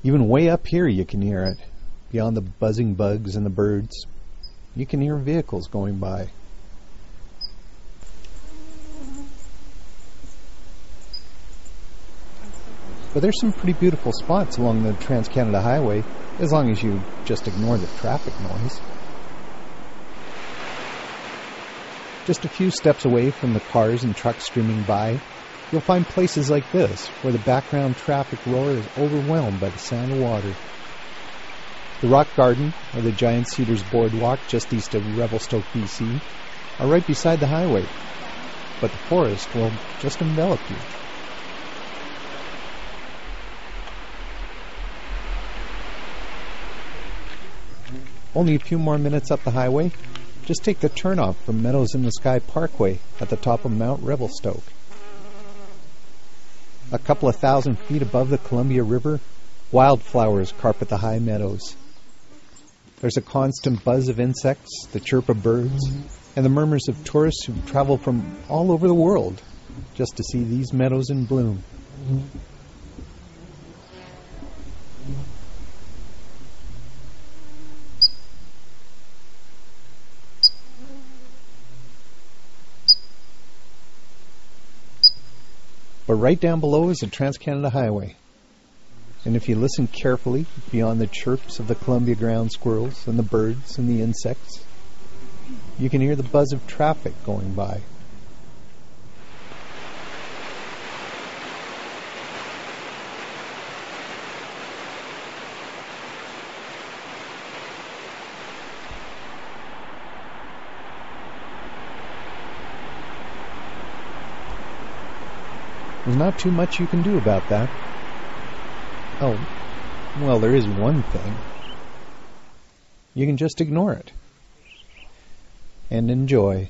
Even way up here you can hear it. Beyond the buzzing bugs and the birds, you can hear vehicles going by. But there's some pretty beautiful spots along the Trans-Canada Highway, as long as you just ignore the traffic noise. Just a few steps away from the cars and trucks streaming by, you'll find places like this, where the background traffic roar is overwhelmed by the sound of water. The Rock Garden, or the Giant Cedars Boardwalk just east of Revelstoke, BC, are right beside the highway, but the forest will just envelop you. Only a few more minutes up the highway, just take the turnoff from Meadows in the Sky Parkway at the top of Mount Revelstoke. A couple of 1,000 feet above the Columbia River, wildflowers carpet the high meadows. There's a constant buzz of insects, the chirp of birds, and the murmurs of tourists who travel from all over the world just to see these meadows in bloom. But right down below is the Trans-Canada Highway. And if you listen carefully, beyond the chirps of the Columbia ground squirrels and the birds and the insects, you can hear the buzz of traffic going by. There's not too much you can do about that. Oh, well, there is one thing. You can just ignore it. And enjoy.